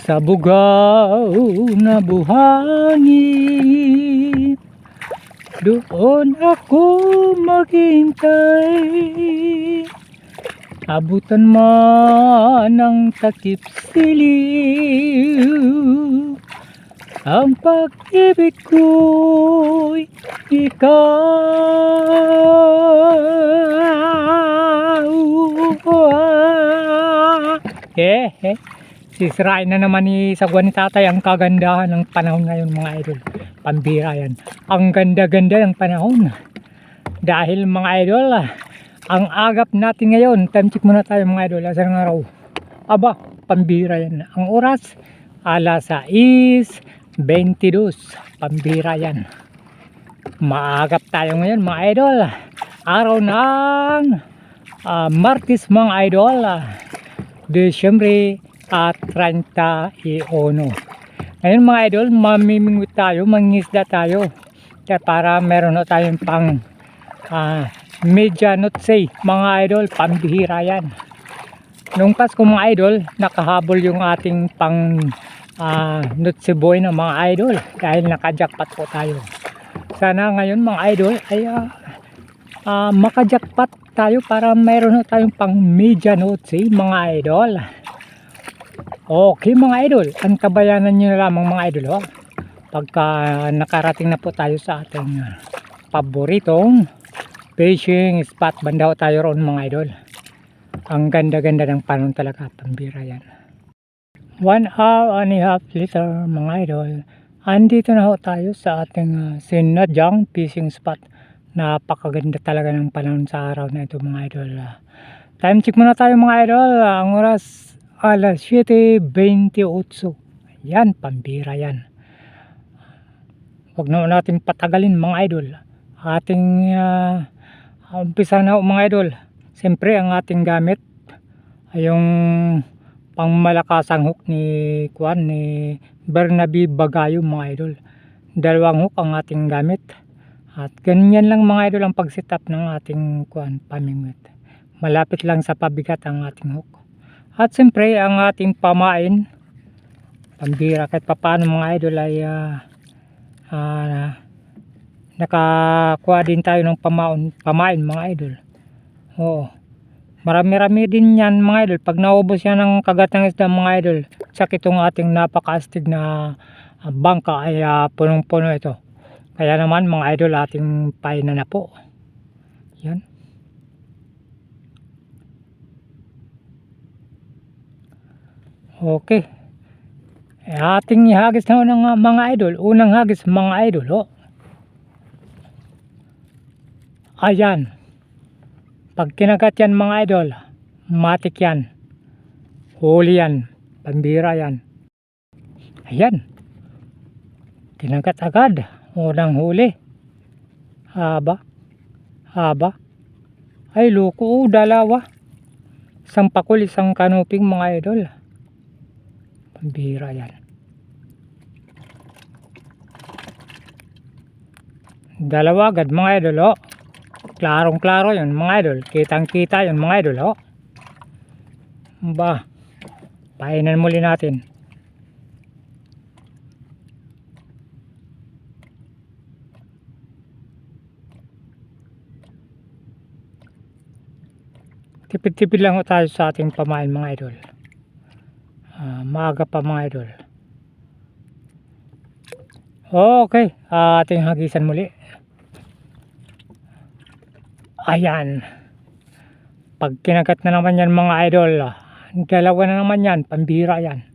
Sa bugaw na buhangin, doon ako maghintay. Abutan man ng takip siliw, ang pag-ibig ko'y ikaw. Sisirain na naman ni Sagwan ni Tatay ang kagandahan ng panahon ngayon, mga idol. Pambira yan. Ang ganda-ganda ng panahon. Dahil mga idol, ang agap natin ngayon, time check muna tayo mga idol. Asang araw? Aba, pambira yan. Ang oras, alas 6:22. Pambira yan. Maagap tayo ngayon mga idol. Araw ng Martes mga idol. Disyembre 31. Ngayon mga idol, mamimingwit tayo, mangingisda tayo. Kaya para meron na tayong pang media notsay mga idol, pambihira yan. Nung Pasko mga idol, nakahabol yung ating pang notsay boy na mga idol dahil nakajackpot po tayo. Sana ngayon mga idol ay makajackpot tayo para meron na tayong pang media notsay mga idol. Okay mga idol, antabayanan nyo na lamang mga idol pagka nakarating na po tayo sa ating paboritong fishing spot. Banda tayo roon mga idol. Ang ganda-ganda ng panahon talaga, pambira yan. 1 hour and a half later mga idol, andito na ho tayo sa ating sinadyang fishing spot. Napakaganda talaga ng panahon sa araw na ito mga idol. Time check muna tayo mga idol. Ang oras alas 7:28. Yan, pambira yan. Huwag na natin patagalin mga idol. Ating umpisa na mga idol. Siyempre ang ating gamit ay yung pangmalakasang hook ni Bernabe Bagayo mga idol. 2 hook ang ating gamit. At ganyan lang mga idol ang pag-set up ng ating pamingwit. Malapit lang sa pabigat ang ating hook. At siyempre ang ating pamain, pambira, kahit papaano mga idol ay nakakuha din tayo ng pamain mga idol. Oo, marami-rami din yan mga idol. Pag naubos yan ng kagat ng isda mga idol, tsak itong ating napakaastig na bangka ay punong-puno ito. Kaya naman mga idol, ating painan na po. Yan. Okay. Ating ihagis na ng mga idol. Unang hagis mga idol. Ayan. Pag kinagat yan mga idol, matik yan. Huli yan. Pambira yan. Ayan. Kinagat agad. Unang huli. Haba. Ay loko, dalawa. Isang pakul, isang kanuping mga idol. Pambira yan. Dalawa agad mga idol. Klarong-klaro yun mga idol. Kitang-kita yun mga idol. Ba, painan muli natin. Tipid-tipid lang tayo sa ating pamain mga idol. Maaga pa mga idol. Okay, ating hagisan muli. Ayan. Pag kinagat na naman yan mga idol, dalawa na naman yan, pambira yan.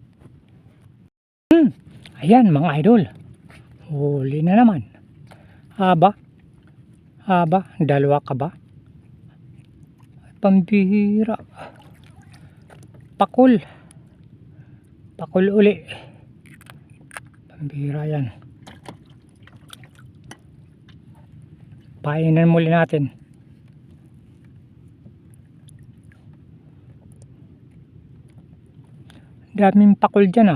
Ayan mga idol, huli na naman. Haba, dalawa ka ba? Pambira. Pakul uli. Pambira yan. Painan muli natin. Daming pakul dyan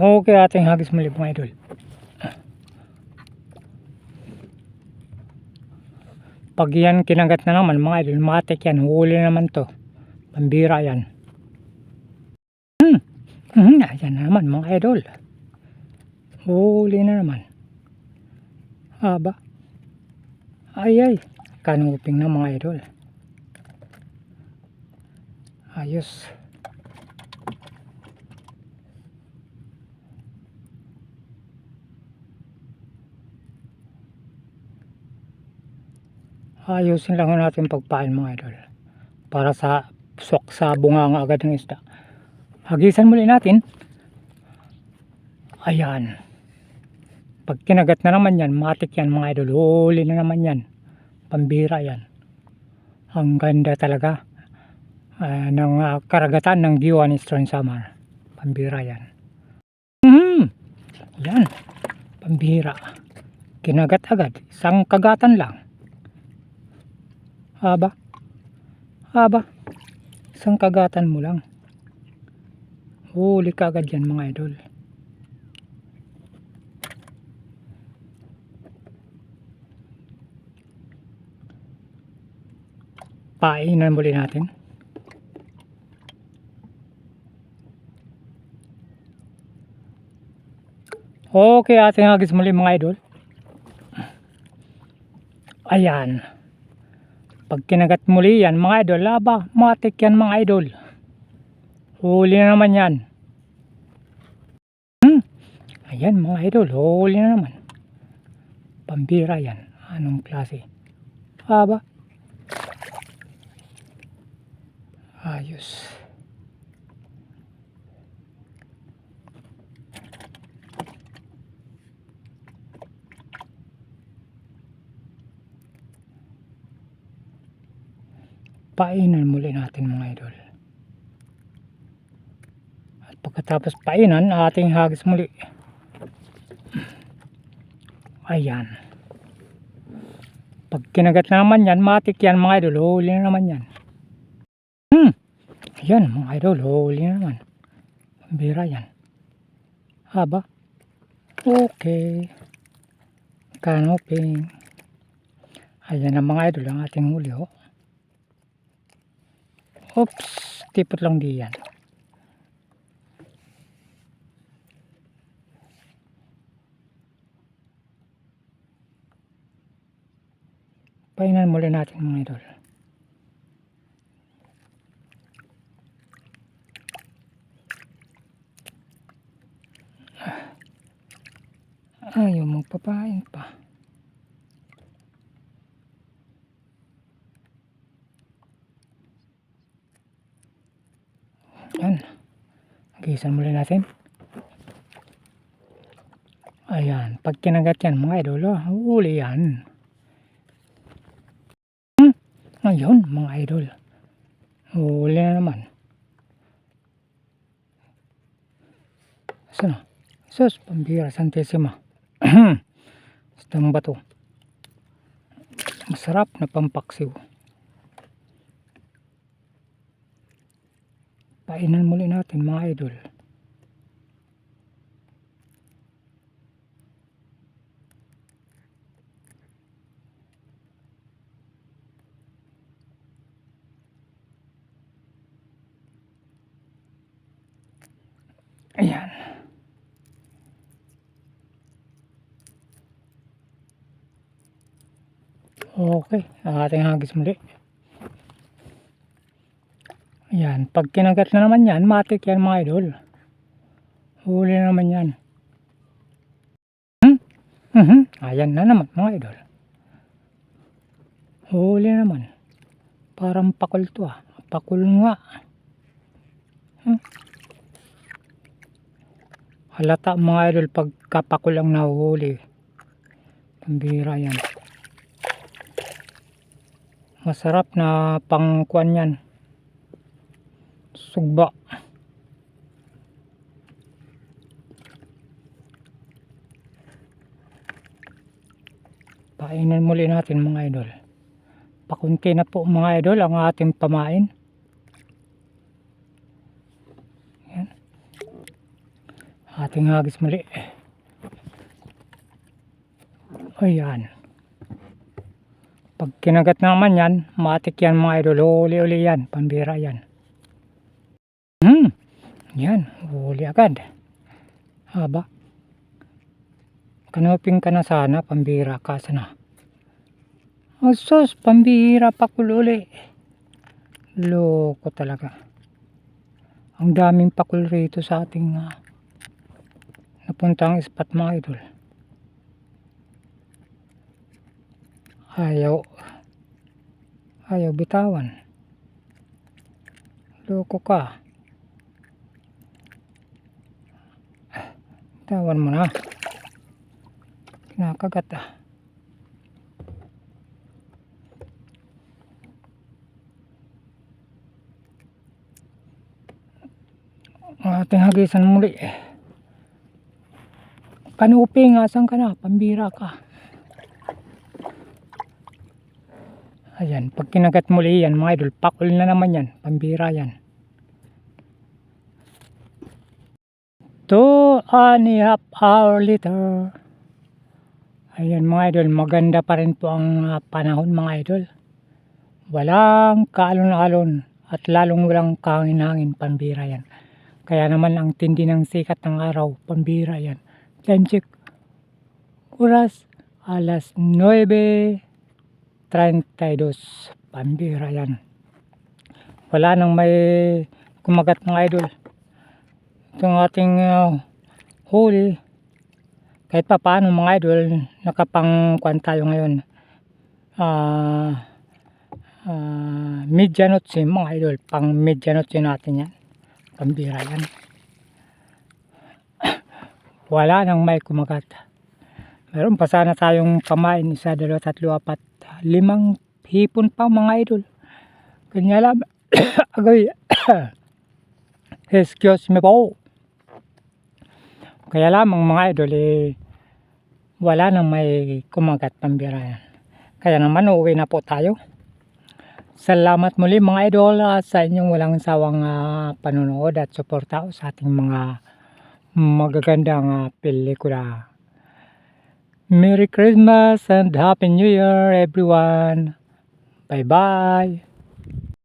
Okay, ating hagis muli mga idol. Pag yan kinagat na naman mga idol, matik yan, huli naman to. Pambira yan. Ayan na naman mga idol. Huli na naman. Aba. Ay. Kanuping na mga idol. Ayos. Ayusin lang natin pagpain mga idol. Para sa bunganga agad ng isda. Hagisan muli natin. Ayan. Pag kinagat na naman yan, matik yan mga idol. Huli na naman yan. Pambira yan. Ang ganda talaga ng karagatan ng Giwan Eastern Samar. Pambira yan. Yan. Pambira. Kinagat agad. Isang kagatan lang. Aba. Isang kagatan mo lang. Huli ka agad yan mga idol. Painan muli natin. Okay, ating hagis muli mga idol. Ayan. Pag kinagat muli yan mga idol, matik yan mga idol. Huli na naman yan. Ayan mga idol, huli na naman. Pambira yan. Anong klase? Ayos. Painan muli natin mga idol. At pagkatapos painan, ating hagis muli. Ayan. Pag kinagat na naman yan, matik yan mga idol. Huli na naman yan. Ayan mga idol, huli na naman. Pambira yan. Aba. Okay. Kanoping. Ayan na mga idol ang ating huli. Oops, tipot lang di yan. Painan muli natin mga idol. Ayaw magpapain pa. Yan. Hagisan muli natin. Ayan. Pag kinagat yan mga idol, huli yan. Ayun mga idol. Huli na naman. Saan na? Sus, pambira, santesima. Itong bato. Masarap na pampaksiw. Painan muli natin mga idol. Ayan. Okay, ating hagis muli. Ayan, pag kinagat na naman yan, matik yan mga idol. Huli na naman yan. Ayan na naman mga idol. Huli na naman. Parang pakul to Pakul nga. Halata mga idol pagkapakul ang nahuhuli. Pambira yan. Masarap na pangkuan yan. Sugba. Painan muli natin mga idol. Pakunti na po mga idol ang ating pamain. Yan. Ating hagis muli. Ayan. Pag kinagat naman yan, matik yan mga idol. Huli-uli yan, pambira yan. Yan, huli agad. Haba. Kanuping ka na sana, pambira ka sana. Sus, pambira pa kululi. Loko talaga. Ang daming pakul rito sa ating napuntang spot mga idol. Ayaw bitawan. Loko ka. Bitawan mo na. Kinakagat ating hagisan muli. Kanuping, asan ka na? Pambira ka. Ayan, pag kinagat muli yan mga idol, pakul na naman yan, pambira yan. 2.5 hours later. Ayan mga idol, maganda pa rin po ang panahon mga idol. Walang kaalon-alon at lalong walang kahangin-hangin, pambira yan. Kaya naman ang tindi ng sikat ng araw, pambira yan. Time check, oras, alas 9:32, pambira yan. Wala nang may kumagat mga idol. Itong ating huli, kahit pa paano mga idol, nakapangkuan tayo ngayon. Medianotse mga idol, pang medianotse natin yan, pambira yan. Wala nang may kumagat. Meron pa sana tayong pamain, 1, 2, 3, 4, 5 hipon pa mga idol. Kanya lang agay. Excuse me po. Kaya lamang mga idol wala nang may kumagat, pambira yan. Kaya naman uuwi na po tayo. Salamat muli mga idol sa inyong walang sawang panonood at suporta sa ating mga magagandang pelikula. Merry Christmas and Happy New Year everyone. Bye bye.